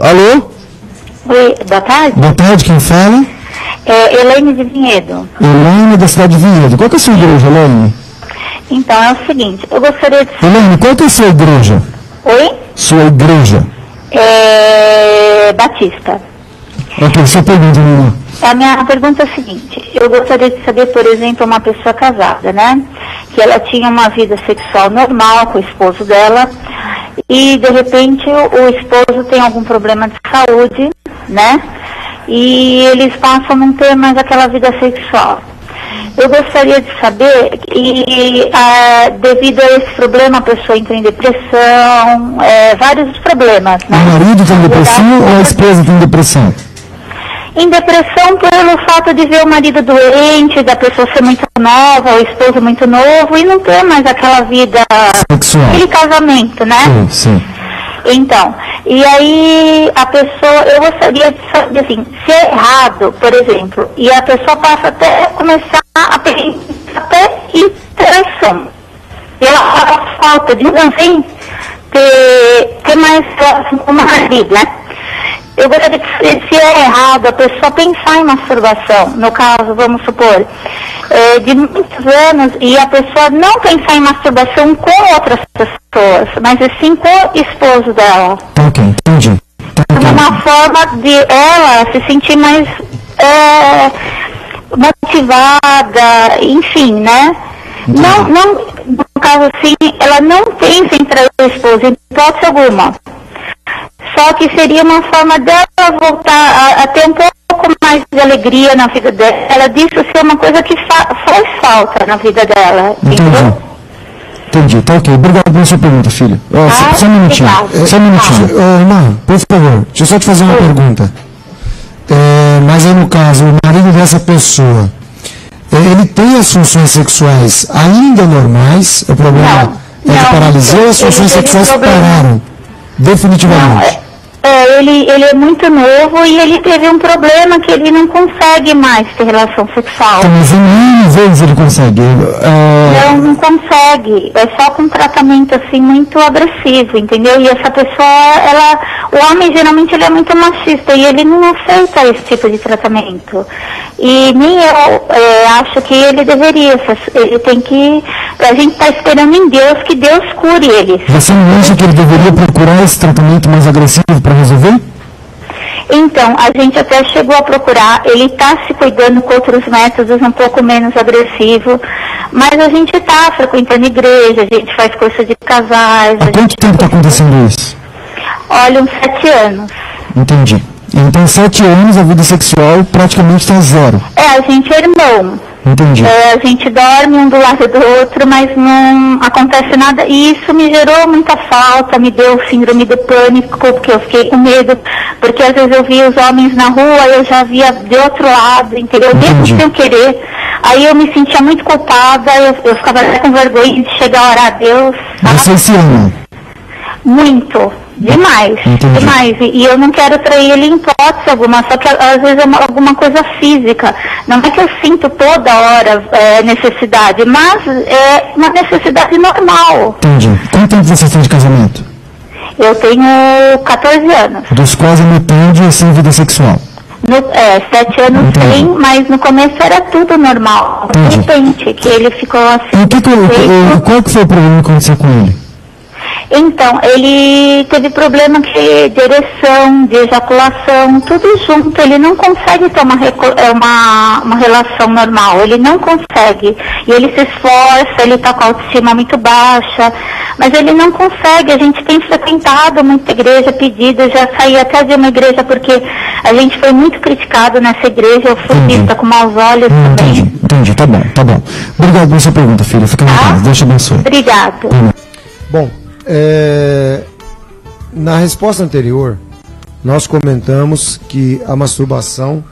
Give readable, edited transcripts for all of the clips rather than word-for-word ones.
Alô? Oi, boa tarde. Boa tarde, quem fala? Elaine de Vinhedo. Elaine da cidade de Vinhedo. Qual que é a sua igreja, Elaine? Então, é o seguinte, eu gostaria de... Elaine, qual que é a sua igreja? Oi? Sua igreja? Batista. Ok, sua pergunta, Elaine. A minha pergunta é a seguinte, eu gostaria de saber, por exemplo, uma pessoa casada, né? Que ela tinha uma vida sexual normal com o esposo dela e, de repente, o esposo tem algum problema de saúde, né? E eles passam a não ter mais aquela vida sexual. Eu gostaria de saber, devido a esse problema, a pessoa entra em depressão, vários problemas, né? O marido tem depressão ou a esposa tem depressão? Em depressão pelo fato de ver o marido doente, da pessoa ser muito nova, o esposo muito novo, e não ter mais aquela vida sexual, aquele casamento, né? Sim, sim. Então, e aí a pessoa, eu gostaria de saber assim, se é errado, por exemplo, e a pessoa passa até a começar a ter até interação. Pela falta de assim, ter mais relação com o marido, né? Eu gostaria de saber se é errado a pessoa pensar em masturbação, no caso, vamos supor, de muitos anos, e a pessoa não pensar em masturbação com outras pessoas, mas sim com o esposo dela. Ok, entendi. Uma forma de ela se sentir mais motivada, enfim, né? Não, no caso assim, ela não pensa em trair o esposo, em hipótese alguma. Só que seria uma forma dela voltar a ter um pouco mais de alegria na vida dela. Ela disse ser uma coisa que faz falta na vida dela. Entendi. Entendi, tá ok. Obrigado pela sua pergunta, filha. Só um minutinho. Só um minutinho. Irmã, por favor, deixa eu só te fazer uma pergunta. Mas aí no caso, o marido dessa pessoa, ele tem as funções sexuais ainda normais? O problema é de paralisia ou as funções sexuais pararam? Definitivamente. Ele é muito novo e ele teve um problema que ele não consegue mais ter relação sexual. Mas em vezes ele consegue? Não consegue. É só com tratamento assim muito agressivo, entendeu? E essa pessoa, o homem geralmente ele é muito machista e ele não aceita esse tipo de tratamento. E nem eu acho que ele deveria. Ele tem que... A gente está esperando em Deus que Deus cure ele. Você não acha que ele deveria procurar esse tratamento mais agressivo para resolver? Então, a gente até chegou a procurar, ele está se cuidando com outros métodos um pouco menos agressivos, mas a gente está frequentando igreja, a gente faz curso de casais. Há quanto tempo está acontecendo isso? Olha, uns 7 anos. Entendi. Então, 7 anos a vida sexual praticamente está zero. A gente é irmão. Entendi. A gente dorme um do lado do outro, mas não acontece nada. E isso me gerou muita falta, me deu síndrome do pânico, porque eu fiquei com medo. Porque às vezes eu via os homens na rua, eu já via de outro lado, entendeu? Mesmo sem eu querer. Aí eu me sentia muito culpada, eu ficava até com vergonha de chegar a orar a Deus. Vocês se amam? Muito. Demais, Entendi. Demais. E eu não quero trair ele em hipótese alguma, só que às vezes é alguma coisa física. Não é que eu sinto toda hora necessidade, mas é uma necessidade normal. Entendi. Quanto tempo vocês têm de casamento? Eu tenho 14 anos. Dos quais a metade é sem vida sexual? 7 anos sem, mas no começo era tudo normal. De repente, que ele ficou assim... E qual que foi o problema que aconteceu com ele? Então, ele teve problema de ereção, de ejaculação, tudo junto. Ele não consegue ter uma relação normal, ele não consegue. E ele se esforça, ele está com a autoestima muito baixa, mas ele não consegue. A gente tem frequentado muita igreja, pedido, já saí até de uma igreja porque a gente foi muito criticado nessa igreja, eu fui vista com maus olhos também. Entendi, tá bom. Obrigado pela sua pergunta, filha. Fica na paz, Deus te abençoe. Obrigado. Bom, na resposta anterior, nós comentamos que a masturbação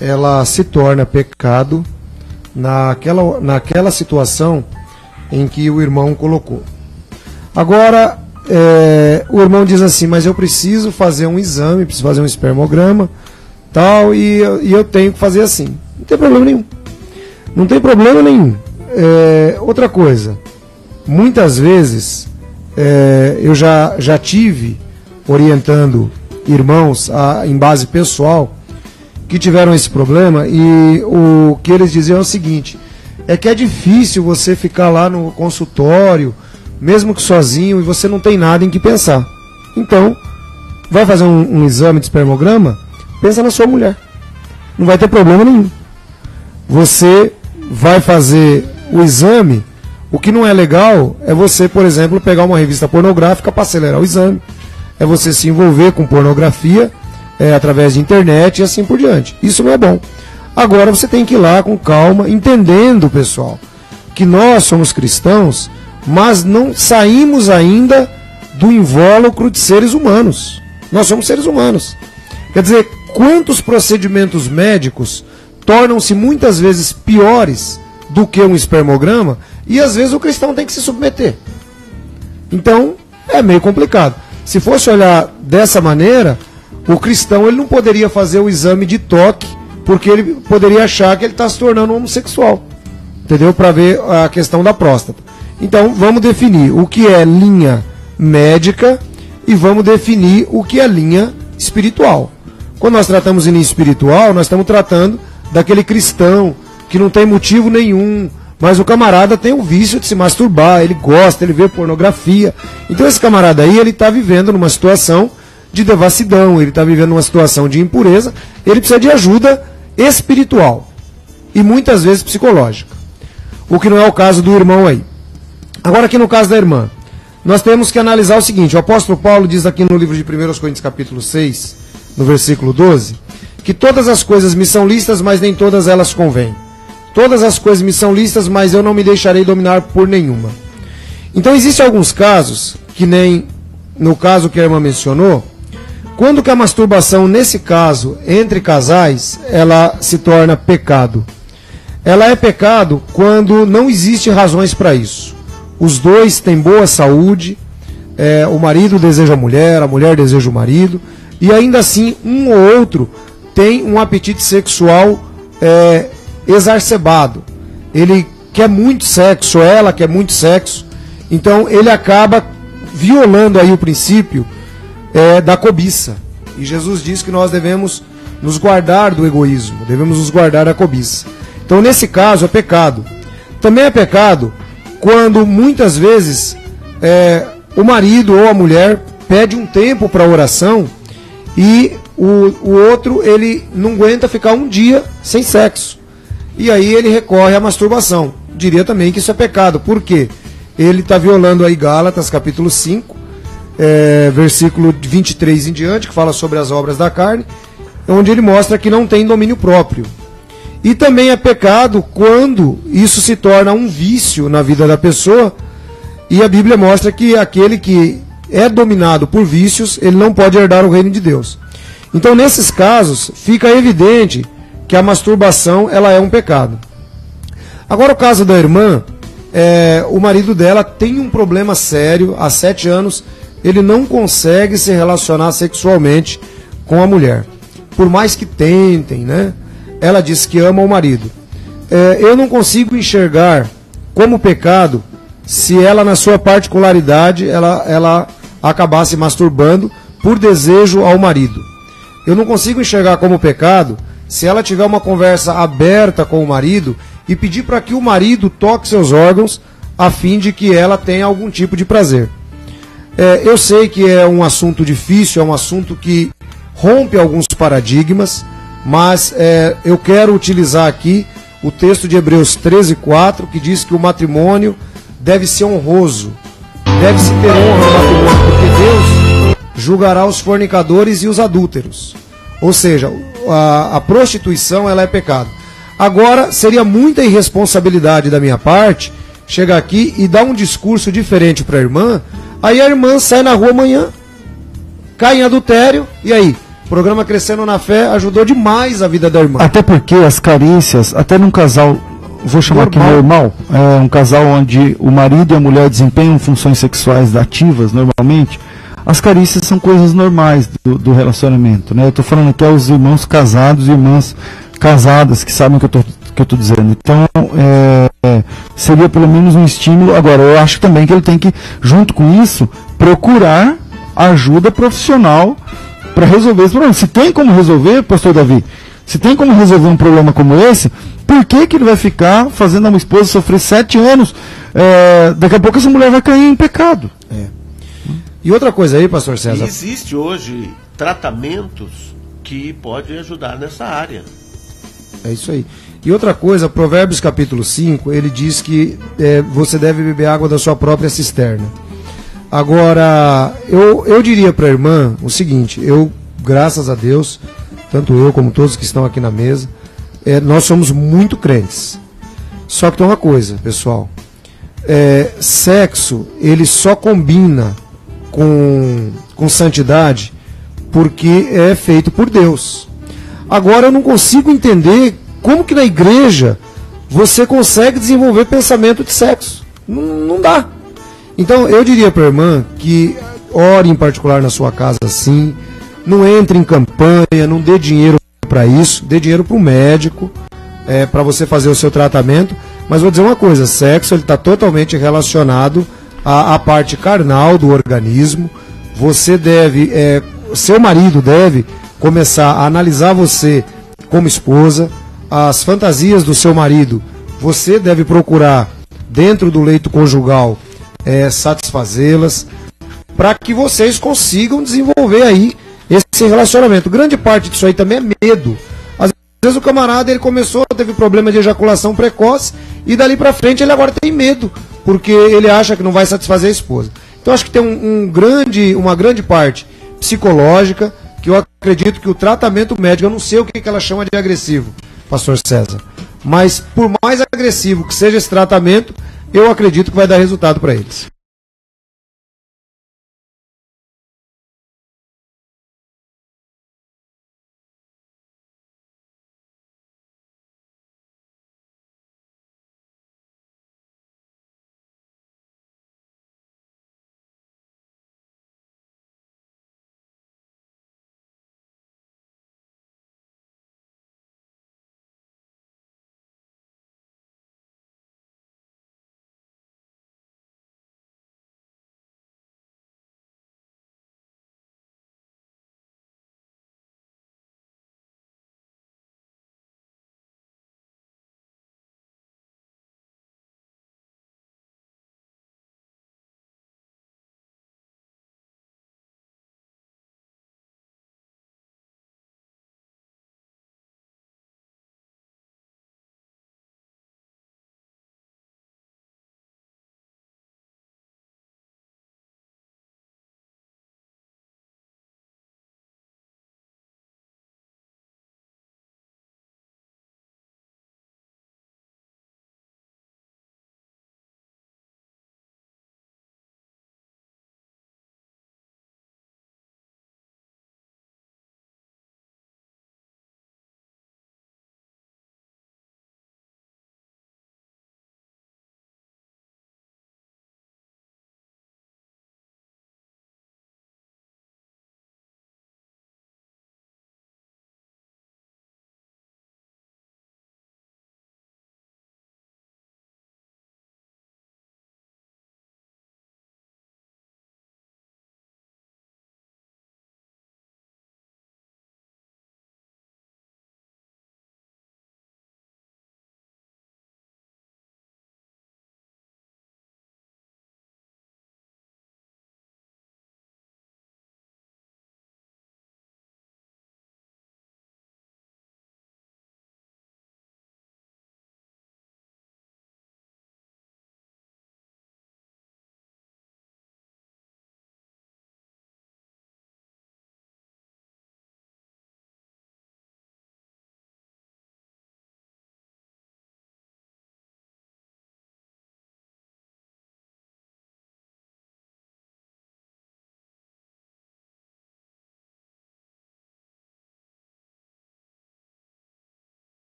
ela se torna pecado naquela situação em que o irmão colocou. Agora, o irmão diz assim, mas eu preciso fazer um exame, preciso fazer um espermograma, tal, e eu tenho que fazer assim. Não tem problema nenhum. Não tem problema nenhum. Outra coisa, muitas vezes... eu já tive orientando irmãos em base pessoal que tiveram esse problema, e o que eles diziam é o seguinte: é que é difícil você ficar lá no consultório, mesmo que sozinho, e você não tem nada em que pensar. Então, vai fazer um exame de espermograma, pensa na sua mulher. Não vai ter problema nenhum. Você vai fazer o exame, o que não é legal é você, por exemplo, pegar uma revista pornográfica para acelerar o exame. É você se envolver com pornografia através de internet e assim por diante. Isso não é bom. Agora você tem que ir lá com calma, entendendo, pessoal, que nós somos cristãos, mas não saímos ainda do invólucro de seres humanos. Nós somos seres humanos. Quer dizer, quantos procedimentos médicos tornam-se muitas vezes piores do que um espermograma, e às vezes o cristão tem que se submeter. Então, é meio complicado. Se fosse olhar dessa maneira, o cristão ele não poderia fazer o exame de toque, porque ele poderia achar que ele está se tornando homossexual. Entendeu? Para ver a questão da próstata. Então, vamos definir o que é linha médica e vamos definir o que é linha espiritual. Quando nós tratamos em linha espiritual, nós estamos tratando daquele cristão que não tem motivo nenhum, mas o camarada tem o vício de se masturbar, ele gosta, ele vê pornografia. Então esse camarada aí, ele está vivendo numa situação de devassidão, ele está vivendo numa situação de impureza, ele precisa de ajuda espiritual e muitas vezes psicológica. O que não é o caso do irmão aí. Agora aqui no caso da irmã, nós temos que analisar o seguinte: o apóstolo Paulo diz aqui no livro de 1 Coríntios capítulo 6, no versículo 12, que todas as coisas me são lícitas, mas nem todas elas convêm. Todas as coisas me são lícitas, mas eu não me deixarei dominar por nenhuma. Então existem alguns casos, que nem no caso que a irmã mencionou, quando que a masturbação, nesse caso, entre casais, ela se torna pecado. Ela é pecado quando não existem razões para isso. Os dois têm boa saúde, o marido deseja a mulher deseja o marido, e ainda assim um ou outro tem um apetite sexual exacerbado. Ele quer muito sexo, ela quer muito sexo, então ele acaba violando aí o princípio da cobiça. E Jesus diz que nós devemos nos guardar do egoísmo, devemos nos guardar da cobiça. Então nesse caso é pecado. Também é pecado quando muitas vezes o marido ou a mulher pede um tempo para oração e o outro ele não aguenta ficar um dia sem sexo. E aí ele recorre à masturbação. Diria também que isso é pecado. Por quê? Ele está violando aí Gálatas capítulo 5, versículo 23 em diante, que fala sobre as obras da carne, onde ele mostra que não tem domínio próprio. E também é pecado quando isso se torna um vício na vida da pessoa, e a Bíblia mostra que aquele que é dominado por vícios, ele não pode herdar o reino de Deus. Então, nesses casos, fica evidente que a masturbação ela é um pecado. Agora, o caso da irmã, o marido dela tem um problema sério, há 7 anos, ele não consegue se relacionar sexualmente com a mulher. Por mais que tentem, né? Ela diz que ama o marido. Eu não consigo enxergar como pecado se ela, na sua particularidade, ela acabasse masturbando por desejo ao marido. Eu não consigo enxergar como pecado se ela tiver uma conversa aberta com o marido e pedir para que o marido toque seus órgãos a fim de que ela tenha algum tipo de prazer. Eu sei que é um assunto difícil, é um assunto que rompe alguns paradigmas, mas eu quero utilizar aqui o texto de Hebreus 13:4, que diz que o matrimônio deve ser honroso, deve-se ter honra no matrimônio, porque Deus julgará os fornicadores e os adúlteros. Ou seja, a prostituição ela é pecado. Agora, seria muita irresponsabilidade da minha parte chegar aqui e dar um discurso diferente para a irmã, aí a irmã sai na rua amanhã, cai em adultério, e aí? O programa Crescendo na Fé ajudou demais a vida da irmã. Até porque as carícias, até num casal, vou chamar aqui normal, um casal onde o marido e a mulher desempenham funções sexuais ativas normalmente, as carícias são coisas normais do relacionamento, né? Eu estou falando aqui aos irmãos casados e irmãs casadas que sabem o que eu estou dizendo. Então, seria pelo menos um estímulo. Agora, eu acho também que ele tem que, junto com isso, procurar ajuda profissional para resolver esse problema. Se tem como resolver, pastor Davi, se tem como resolver um problema como esse, por que que ele vai ficar fazendo a uma esposa sofrer 7 anos? Daqui a pouco essa mulher vai cair em pecado. E outra coisa aí, pastor César. E existe hoje tratamentos que podem ajudar nessa área. É isso aí. E outra coisa, Provérbios capítulo 5, ele diz que você deve beber água da sua própria cisterna. Agora, eu diria para a irmã o seguinte, graças a Deus, tanto eu como todos que estão aqui na mesa, nós somos muito crentes. Só que tem uma coisa, pessoal, sexo, ele só combina com santidade porque é feito por Deus. Agora eu não consigo entender como que na igreja você consegue desenvolver pensamento de sexo. Não dá. Então eu diria para a irmã que ore em particular na sua casa sim, não entre em campanha, não dê dinheiro para isso, dê dinheiro para o médico, para você fazer o seu tratamento, mas vou dizer uma coisa, sexo ele está totalmente relacionado à parte carnal do organismo. Você deve, seu marido deve começar a analisar você como esposa, as fantasias do seu marido, você deve procurar dentro do leito conjugal satisfazê-las, para que vocês consigam desenvolver aí esse relacionamento. Grande parte disso aí também é medo. Às vezes o camarada ele começou, teve problema de ejaculação precoce e dali para frente ele agora tem medo, porque ele acha que não vai satisfazer a esposa. Então acho que tem uma grande parte psicológica, que eu acredito que o tratamento médico, eu não sei o que ela chama de agressivo, pastor César, mas por mais agressivo que seja esse tratamento, eu acredito que vai dar resultado para eles.